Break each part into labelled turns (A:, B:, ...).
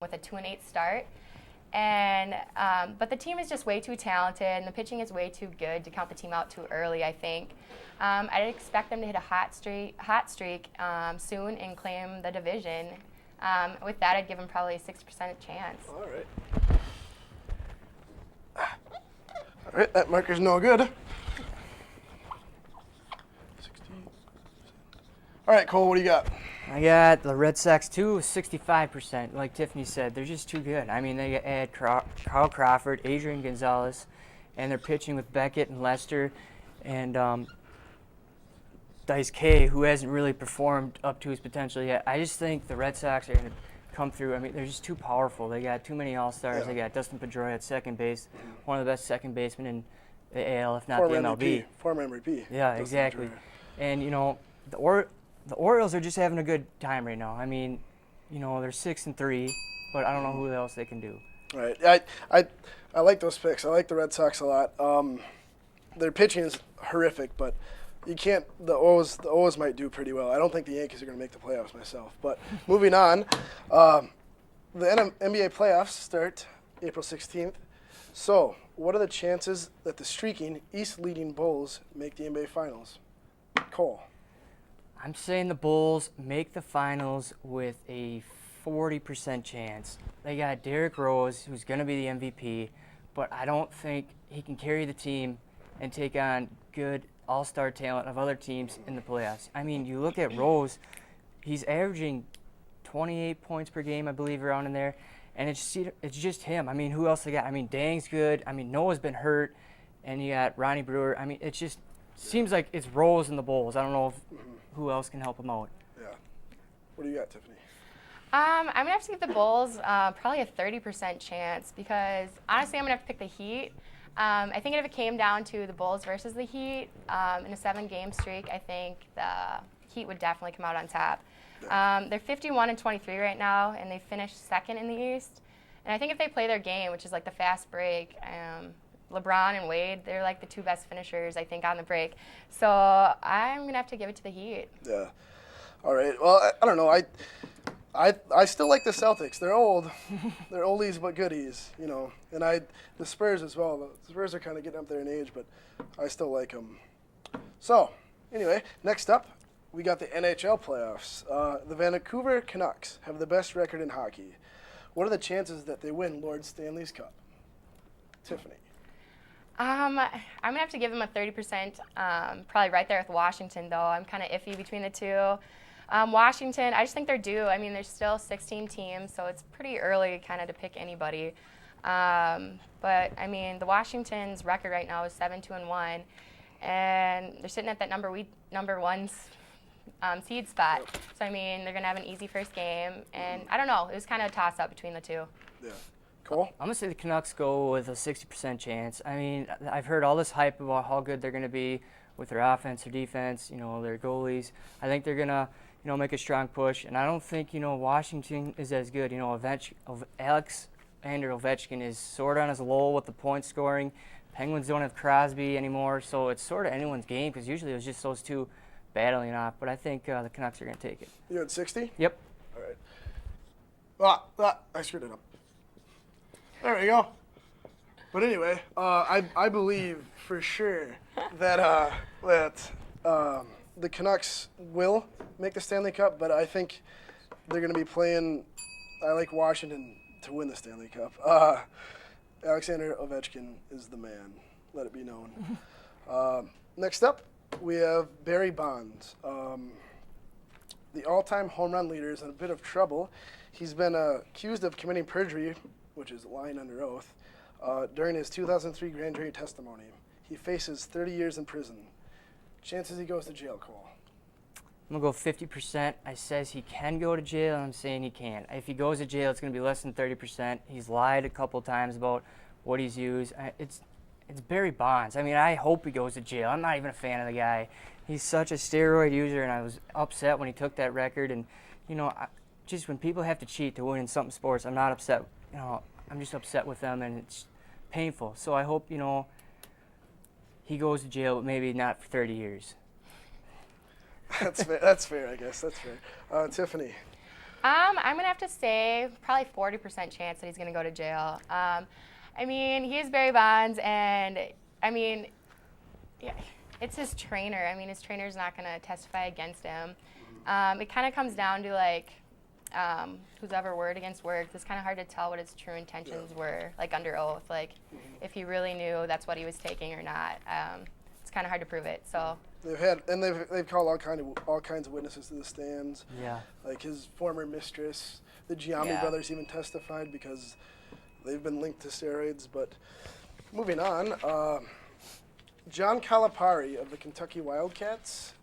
A: with a 2-8 start. And but the team is just way too talented, and the pitching is way too good to count the team out too early, I think. I'd expect them to hit a hot streak soon and claim the division. With that, I'd give them probably a 60% chance.
B: All right. All right, that marker's no good. 16. All right, Cole, what do you got?
C: I got the Red Sox too, 65%. Like Tiffany said, they're just too good. I mean, they add Carl Crawford, Adrian Gonzalez, and they're pitching with Beckett and Lester, and Dice K, who hasn't really performed up to his potential yet. I just think the Red Sox are going to come through. I mean, they're just too powerful. They got too many All-Stars.
B: Yeah.
C: They got Dustin Pedroia at second base, one of the best second basemen in the AL, if not
B: Former
C: the MLB.
B: MVP. Former MVP.
C: Yeah,
B: Dustin
C: exactly.
B: Pedroia.
C: And, you know, the Orioles are just having a good time right now. I mean, you know, they're 6-3, but I don't know who else they can do.
B: Right. I like those picks. I like the Red Sox a lot. Their pitching is horrific, but you can't. The O's might do pretty well. I don't think the Yankees are going to make the playoffs myself. But moving on, the NBA playoffs start April 16th. So, what are the chances that the streaking East-leading Bulls make the NBA Finals? Cole.
C: I'm saying the Bulls make the finals with a 40% chance. They got Derrick Rose, who's going to be the MVP, but I don't think he can carry the team and take on good all-star talent of other teams in the playoffs. I mean, you look at Rose, he's averaging 28 points per game, I believe, around in there, and it's just him. I mean, who else they got? I mean, Dang's good. I mean, Noah's been hurt, and you got Ronnie Brewer. I mean, it just seems like it's Rose and the Bulls. I don't know who else can help them out.
B: Yeah. What do you got, Tiffany?
A: I'm going to have to give the Bulls probably a 30% chance because, honestly, I'm going to have to pick the Heat. I think if it came down to the Bulls versus the Heat in a 7-game streak, I think the Heat would definitely come out on top. They're 51-23 right now, and they finished second in the East. And I think if they play their game, which is like the fast break, LeBron and Wade, they're like the two best finishers, I think, on the break. So I'm going to have to give it to the Heat.
B: Yeah. All right. Well, I don't know. I still like the Celtics. They're old. They're oldies but goodies, you know. And the Spurs as well. The Spurs are kind of getting up there in age, but I still like them. So, anyway, next up, we got the NHL playoffs. The Vancouver Canucks have the best record in hockey. What are the chances that they win Lord Stanley's Cup? Tiffany.
A: I'm going to have to give them a 30%, probably right there with Washington, though. I'm kind of iffy between the two. Washington, I just think they're due. I mean, there's still 16 teams, so it's pretty early kind of to pick anybody. But, I mean, the Washington's record right now is 7-2-1, and they're sitting at that number one seed spot. So, I mean, they're going to have an easy first game. And I don't know. It was kind of a toss-up between the two.
B: Yeah. Cool.
C: I'm going to say the Canucks go with a 60% chance. I mean, I've heard all this hype about how good they're going to be with their offense, their defense, you know, their goalies. I think they're going to, you know, make a strong push. And I don't think, you know, Washington is as good. You know, Alexander Ovechkin is sort of on his lull with the point scoring. Penguins don't have Crosby anymore, so it's sort of anyone's game because usually it was just those two battling off. But I think the Canucks are going to take it.
B: You at 60?
C: Yep.
B: All right. I screwed it up. There we go. But anyway, I believe for sure that the Canucks will make the Stanley Cup, but I think they're going to be playing. I like Washington to win the Stanley Cup. Alexander Ovechkin is the man. Let it be known. Next up, we have Barry Bonds. The all-time home run leader is in a bit of trouble. He's been accused of committing perjury, which is lying under oath, during his 2003 grand jury testimony. He faces 30 years in prison. Chances he goes to jail, Cole?
C: I'm going to go 50%. I says he can go to jail, and I'm saying he can't. If he goes to jail, it's going to be less than 30%. He's lied a couple times about what he's used. It's Barry Bonds. I mean, I hope he goes to jail. I'm not even a fan of the guy. He's such a steroid user, and I was upset when he took that record. And, you know, just when people have to cheat to win in some sports, I'm not upset. You know, I'm just upset with them, and it's painful. So I hope, you know, he goes to jail, but maybe not for 30 years.
B: That's fair. That's fair, I guess. That's fair. Tiffany.
A: I'm going to have to say probably 40% chance that he's going to go to jail. I mean, he is Barry Bonds, and I mean, yeah, it's his trainer. I mean, his trainer's not going to testify against him. It kind of comes down to like whose ever word against word. It's kind of hard to tell what his true intentions were, like under oath. Like if he really knew that's what he was taking or not. It's kind of hard to prove it. So.
B: They've called all kinds of witnesses to the stands.
C: Yeah.
B: Like his former mistress, the Giambi brothers even testified because they've been linked to steroids. But moving on, John Calipari of the Kentucky Wildcats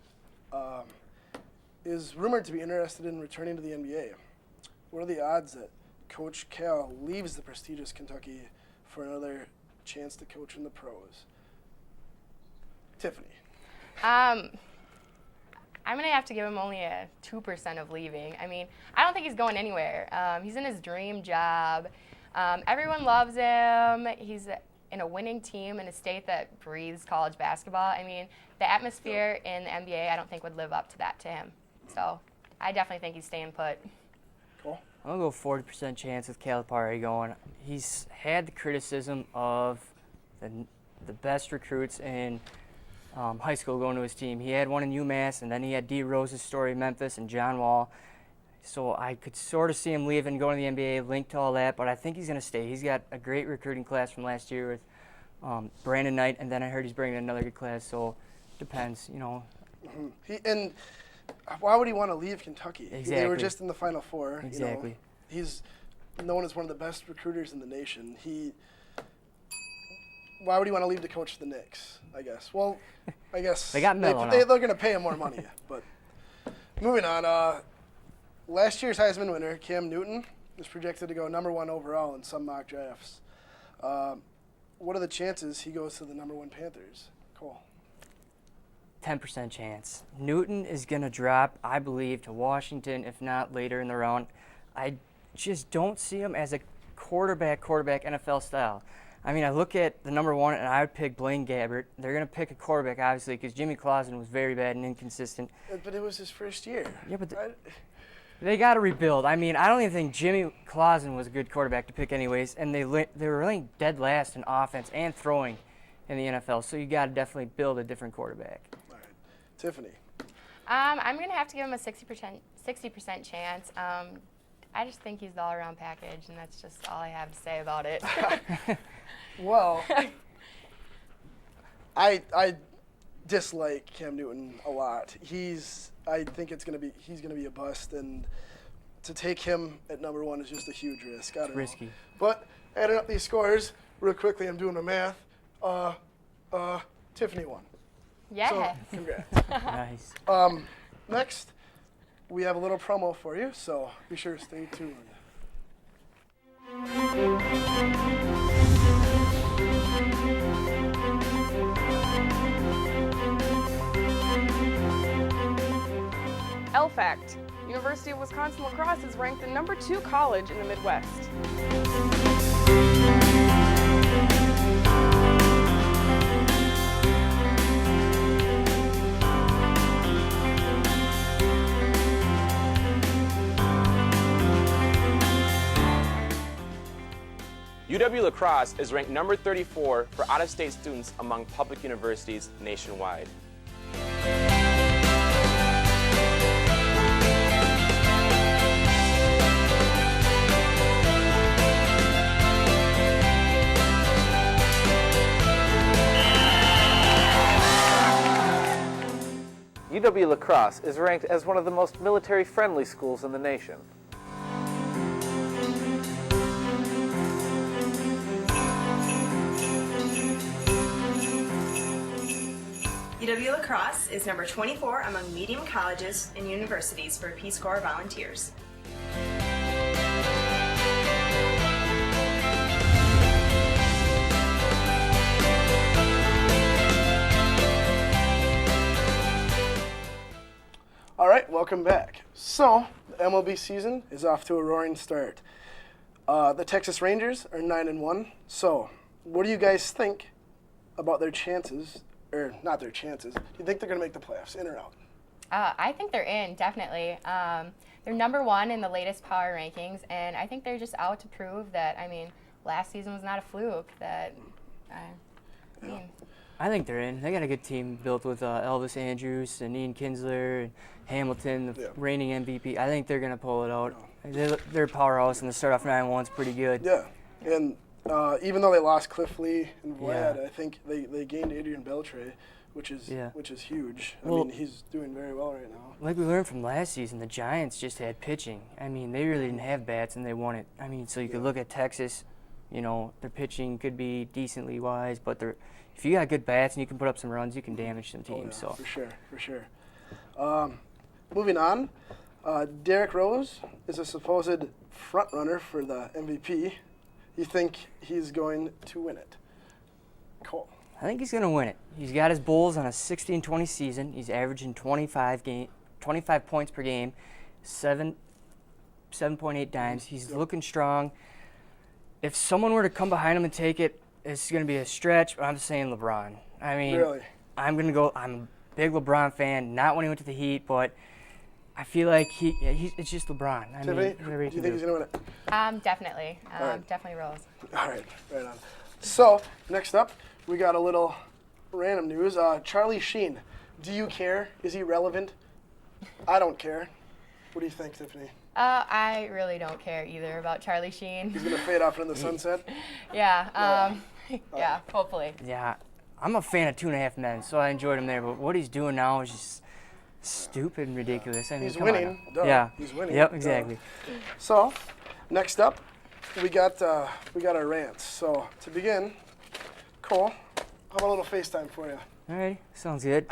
B: is rumored to be interested in returning to the NBA. What are the odds that Coach Cal leaves the prestigious Kentucky for another chance to coach in the pros? Tiffany.
A: I'm going to have to give him only a 2% of leaving. I mean, I don't think he's going anywhere. He's in his dream job. Everyone loves him. He's in a winning team in a state that breathes college basketball. I mean, the atmosphere in the NBA, I don't think would live up to that to him. So I definitely think he's staying put.
B: Cool.
C: I'll go 40% chance with Calipari going. He's had the criticism of the best recruits in high school going to his team. He had one in UMass, and then he had D. Rose's story in Memphis and John Wall. So I could sort of see him leaving, going to the NBA, linked to all that, but I think he's going to stay. He's got a great recruiting class from last year with Brandon Knight, and then I heard he's bringing another good class, so depends, you know.
B: And why would he want to leave Kentucky?
C: Exactly.
B: They were just in the Final Four.
C: Exactly.
B: You know. He's known as one of the best recruiters in the nation. Why would he want to leave to coach the Knicks, I guess? Well, I guess
C: they got Melo
B: they're going to pay him more money. But moving on, last year's Heisman winner, Cam Newton, is projected to go #1 overall in some mock drafts. What are the chances he goes to the #1 Panthers? Cole.
C: 10% chance. Newton is going to drop, I believe, to Washington, if not later in the round. I just don't see him as a quarterback NFL style. I mean, I look at the #1, and I would pick Blaine Gabbert. They're going to pick a quarterback, obviously, because Jimmy Clausen was very bad and inconsistent.
B: But it was his first year.
C: Yeah, but they got to rebuild. I mean, I don't even think Jimmy Clausen was a good quarterback to pick anyways, and they were really dead last in offense and throwing in the NFL, so you got to definitely build a different quarterback.
B: All right. Tiffany.
A: I'm going to have to give him a 60% chance. I just think he's the all-around package, and that's just all I have to say about it.
B: Well, I dislike Cam Newton a lot. I think he's gonna be a bust, and to take him at #1 is just a huge risk. I don't know.
C: Risky.
B: But adding up these scores real quickly, I'm doing the math. Tiffany won.
A: Yeah.
B: So congrats.
C: Nice.
B: Next, we have a little promo for you, so be sure to stay tuned.
D: Fact: University of Wisconsin La Crosse is ranked the #2 college in the Midwest.
E: UW La Crosse is ranked number 34 for out-of-state students among public universities nationwide.
F: UW La Crosse is ranked as one of the most military-friendly schools in the nation.
G: UW La Crosse is number 24 among medium colleges and universities for Peace Corps volunteers.
B: All right, welcome back. So, the MLB season is off to a roaring start. The Texas Rangers are 9-1. So, what do you guys think about their chances, or not their chances? Do you think they're going to make the playoffs, in or out?
A: I think they're in, definitely. they're #1 in the latest power rankings, and I think they're just out to prove that. I mean, last season was not a fluke. That I mean.
C: I think they're in. They got a good team built with Elvis Andrews and Ian Kinsler and Hamilton, the reigning MVP. I think they're going to pull it out. They're a powerhouse, and to start off 9-1 is pretty good.
B: Yeah, and even though they lost Cliff Lee and Vlad, I think they gained Adrian Beltre, which is huge. I mean, he's doing very well right now.
C: Like we learned from last season, the Giants just had pitching. I mean, they really didn't have bats, and they won it. I mean, so you could look at Texas. You know, their pitching could be decently wise, but if you got good bats and you can put up some runs, you can damage some teams.
B: For sure. Moving on, Derrick Rose is a supposed front runner for the MVP. You think he's going to win it? Cole.
C: I think he's going to win it. He's got his Bulls on a 16-20 season. He's averaging 25 points per game, 7.8 dimes. He's looking strong. If someone were to come behind him and take it, it's going to be a stretch, but I'm saying LeBron. I mean,
B: really?
C: I'm a big LeBron fan, not when he went to the Heat, but I feel like it's just LeBron.
B: Tiffany, do you think he's going to win it?
A: Definitely.
B: Right.
A: Definitely Rose.
B: All right, right on. So, next up, we got a little random news. Charlie Sheen, do you care? Is he relevant? I don't care. What do you think, Tiffany?
A: I really don't care either about Charlie Sheen.
B: He's going to fade off into the sunset?
A: Yeah, hopefully.
C: Yeah, I'm a fan of 2.5 Men, so I enjoyed him there, but what he's doing now is just stupid and ridiculous. I mean,
B: He's
C: come on
B: winning.
C: now.
B: Duh.
C: Yeah.
B: He's winning.
C: Yep, exactly.
B: So, next up, we got our rants. So, to begin, Cole, how about a little FaceTime for you?
C: All right, sounds good.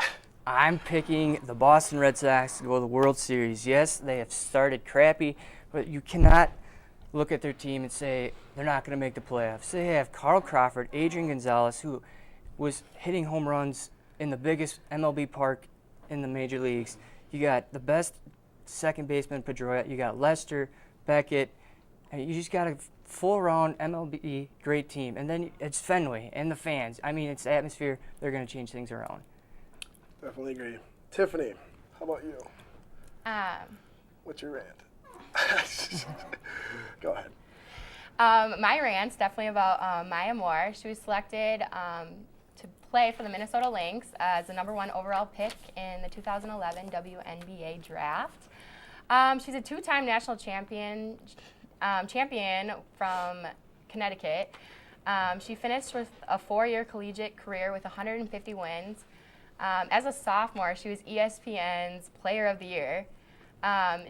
C: I'm picking the Boston Red Sox to go to the World Series. Yes, they have started crappy, but you cannot look at their team and say they're not going to make the playoffs. They have Carl Crawford, Adrian Gonzalez, who was hitting home runs in the biggest MLB park in the major leagues. You got the best second baseman, Pedroia. You got Lester, Beckett. And you just got a full-round MLB great team. And then it's Fenway and the fans. I mean, it's the atmosphere. They're going to change things around.
B: Definitely agree. Tiffany, how about you? What's your rant? Go ahead.
A: My rant's definitely about Maya Moore. She was selected to play for the Minnesota Lynx as the #1 overall pick in the 2011 WNBA draft. She's a 2-time national champion from Connecticut. She finished with a 4-year collegiate career with 150 wins. As a sophomore, she was ESPN's Player of the Year.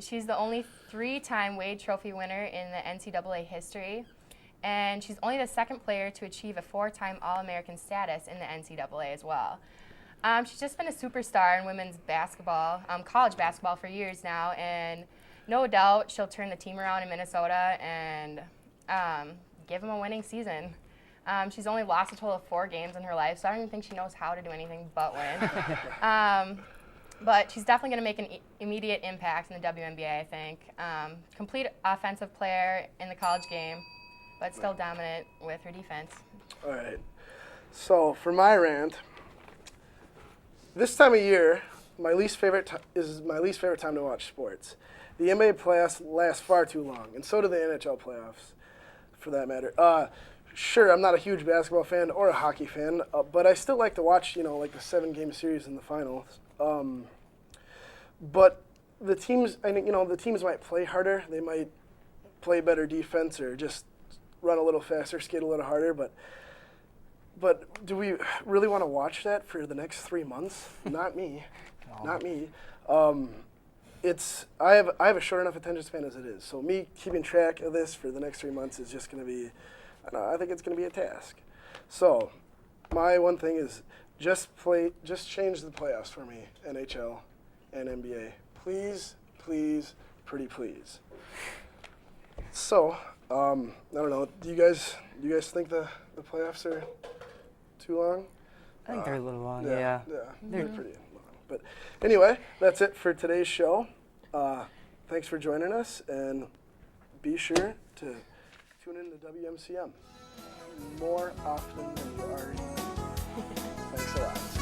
A: She's the only 3-time Wade Trophy winner in the NCAA history, and she's only the 2nd player to achieve a 4-time All-American status in the NCAA as well. She's just been a superstar in women's basketball, college basketball for years now, and no doubt she'll turn the team around in Minnesota and give them a winning season. She's only lost a total of 4 games in her life, so I don't even think she knows how to do anything but win. But she's definitely going to make an immediate impact in the WNBA, I think. Complete offensive player in the college game, but still dominant with her defense.
B: All right. So for my rant, this time of year, my least favorite time to watch sports. The NBA playoffs last far too long, and so do the NHL playoffs, for that matter. Sure, I'm not a huge basketball fan or a hockey fan, but I still like to watch, like the 7-game series in the finals. But the teams, the teams might play harder. They might play better defense or just run a little faster, skate a little harder. But do we really want to watch that for the next 3 months? Not me. No. Not me. I have a short enough attention span as it is. So me keeping track of this for the next 3 months is just going to be, I think it's going to be a task. So my one thing is just change the playoffs for me, NHL and NBA. Please, please, pretty please. So, I don't know. Do you guys think the playoffs are too long?
C: I think they're a little long, yeah.
B: They're pretty long. But anyway, that's it for today's show. Thanks for joining us, and be sure to tune in to WMCM more often than you already do. Thanks a lot.